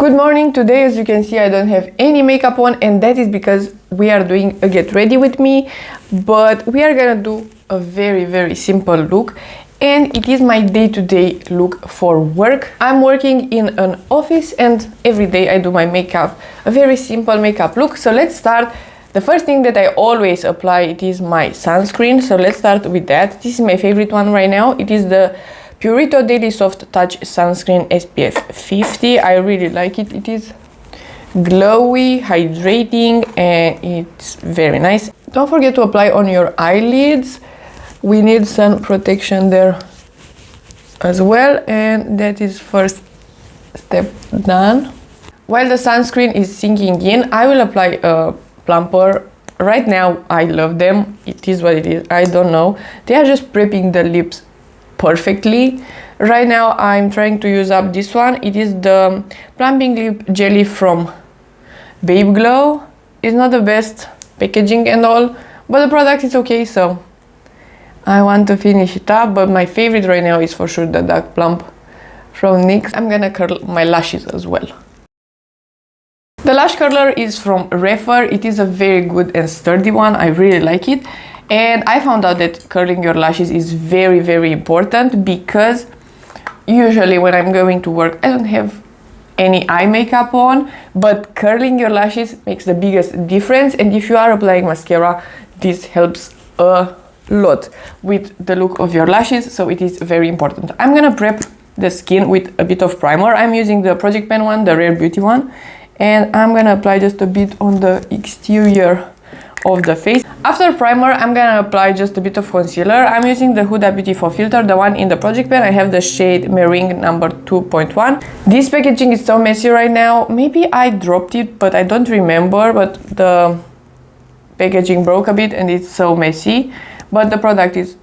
Good morning. Today, as you can see, I don't have any makeup on, and that is because we are doing a get ready with me, but we are gonna do a very simple look, and it is my day-to-day look for work. I'm working in an office and every day I do my makeup, a very simple makeup look. So let's start. The first thing that I always apply, it is my sunscreen. So let's start with that. This is my favorite one right now. It is the Purito Daily Soft Touch Sunscreen SPF 50. I really like it. It is glowy, hydrating, and it's very nice. Don't forget to apply on your eyelids. We need sun protection there as well, and that is first step done. While the sunscreen is sinking in, I will apply a plumper. Right now I love them. It is what it is. I don't know. They are just prepping the lips perfectly. Right now I'm trying to use up this one. It is the Plumping Lip Jelly from Megaglo. It's not the best packaging and all, but the product is okay, so I want to finish it up. But my favorite right now is for sure the Dark Plump from NYX. I'm gonna curl my lashes as well. The lash curler is from Rephr. It is a very good and sturdy one. I really like it. And I found out that curling your lashes is very important, because usually when I'm going to work, I don't have any eye makeup on, but curling your lashes makes the biggest difference. And if you are applying mascara, this helps a lot with the look of your lashes, so it is very important. I'm gonna prep the skin with a bit of primer. I'm using the Project Pen one, the Rare Beauty one, and I'm gonna apply just a bit on the exterior of the face. After primer, I'm gonna apply just a bit of concealer. I'm using the Huda Beauty Faux filter, the one in the Project Pen. I have the shade Meringue number 2.1. This packaging is so messy right now. Maybe I dropped it, but I don't remember, but the packaging broke a bit and it's so messy, but the product is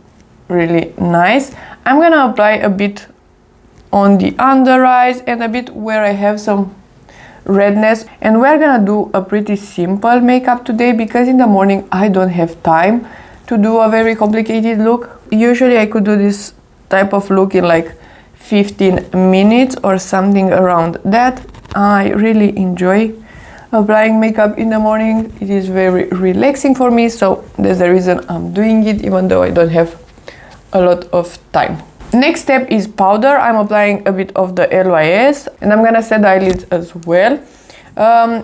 really nice. I'm gonna apply a bit on the under eyes and a bit where I have some redness, and we're gonna do a pretty simple makeup today, because in the morning I don't have time to do a very complicated look. Usually I could do this type of look in like 15 minutes or something around that. I really enjoy applying makeup in the morning. It is very relaxing for me, so that's the reason I'm doing it, even though I don't have a lot of time. Next step is powder. I'm applying a bit of the LYS, and I'm gonna set the eyelids as well.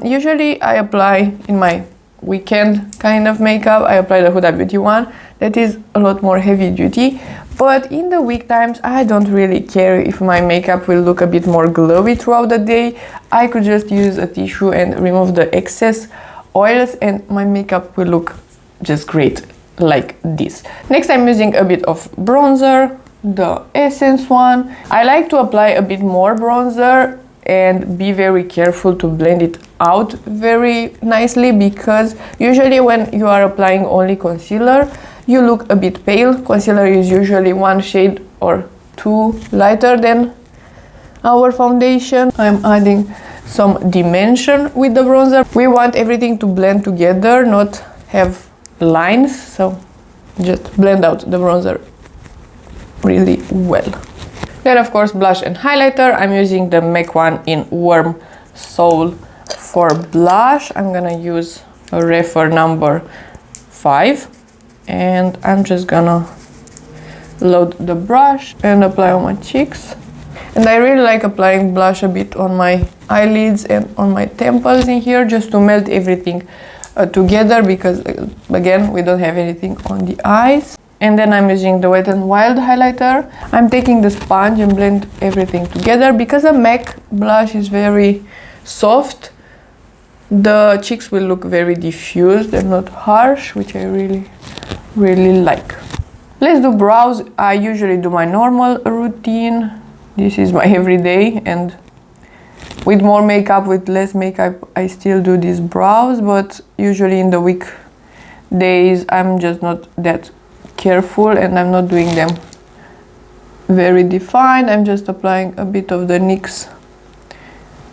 Usually I apply in my weekend kind of makeup, I apply the Huda Beauty one. That is a lot more heavy duty, but in the week times I don't really care if my makeup will look a bit more glowy throughout the day. I could just use a tissue and remove the excess oils, and my makeup will look just great like this. Next, I'm using a bit of bronzer, the Essence one. I like to apply a bit more bronzer and be very careful to blend it out very nicely, because usually when you are applying only concealer, you look a bit pale. Concealer is usually one shade or two lighter than our foundation. I'm adding some dimension with the bronzer. We want everything to blend together, not have lines, so just blend out the bronzer really well. Then of course blush and highlighter. I'm using the MAC one in Warm Soul for blush. I'm gonna use a Rephr number 5, and I'm just gonna load the brush and apply on my cheeks. And I really like applying blush a bit on my eyelids and on my temples in here, just to melt everything together, because again we don't have anything on the eyes. And then I'm using the Wet n Wild highlighter. I'm taking the sponge and blend everything together. Because the MAC blush is very soft, the cheeks will look very diffused and not harsh, which I really like. Let's do brows. I usually do my normal routine. This is my everyday, and with more makeup, with less makeup, I still do these brows, but usually in the weekdays I'm just not that careful and I'm not doing them very defined. I'm just applying a bit of the NYX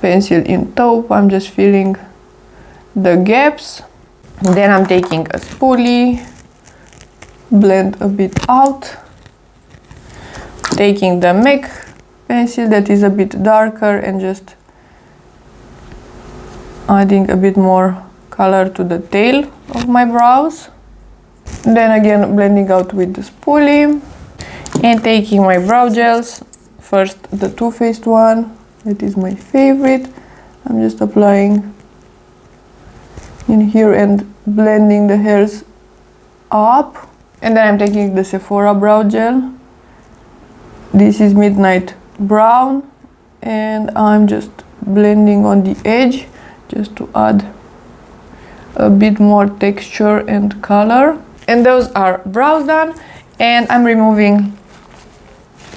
pencil in Taupe. I'm just filling the gaps. Then I'm taking a spoolie, blend a bit out, taking the MAC pencil that is a bit darker and just adding a bit more color to the tail of my brows. Then again blending out with the spoolie and taking my brow gels. First the Too Faced one, that is my favorite. I'm just applying in here and blending the hairs up. And then I'm taking the Sephora brow gel. This is Midnight Brown, and I'm just blending on the edge just to add a bit more texture and color. And those are brows done, and I'm removing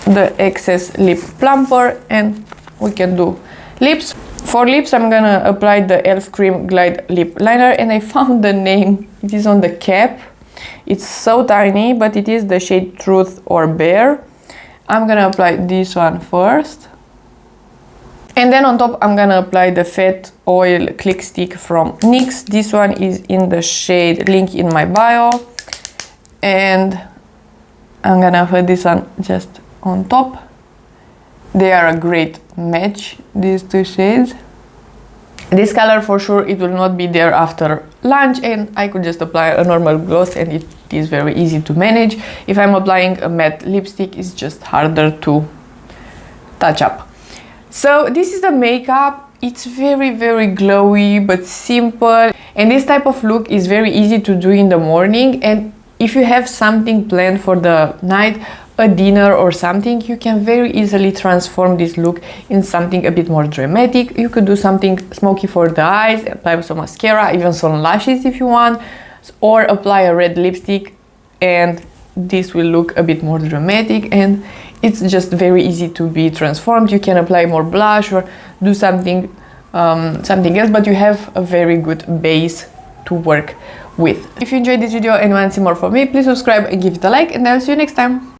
the excess lip plumper and we can do lips. For lips I'm gonna apply the E.L.F. Cream Glide Lip Liner, and I found the name, it is on the cap. It's so tiny, but it is the shade Truth or Bear. I'm gonna apply this one first. And then on top I'm gonna apply the Fat Oil Click Stick from NYX. This one is in the shade, link in my bio. And I'm gonna put this one just on top. They are a great match, these two shades. This color for sure it will not be there after lunch, and I could just apply a normal gloss and it is very easy to manage. If I'm applying a matte lipstick, it's just harder to touch up. So this is the makeup. It's very glowy but simple, and this type of look is very easy to do in the morning. And if you have something planned for the night, a dinner or something, you can very easily transform this look in something a bit more dramatic. You could do something smoky for the eyes, apply some mascara, even some lashes if you want, or apply a red lipstick, and this will look a bit more dramatic, and it's just very easy to be transformed. You can apply more blush or do something else, but you have a very good base to work with. If you enjoyed this video and want to see more from me, please subscribe and give it a like, and I'll see you next time.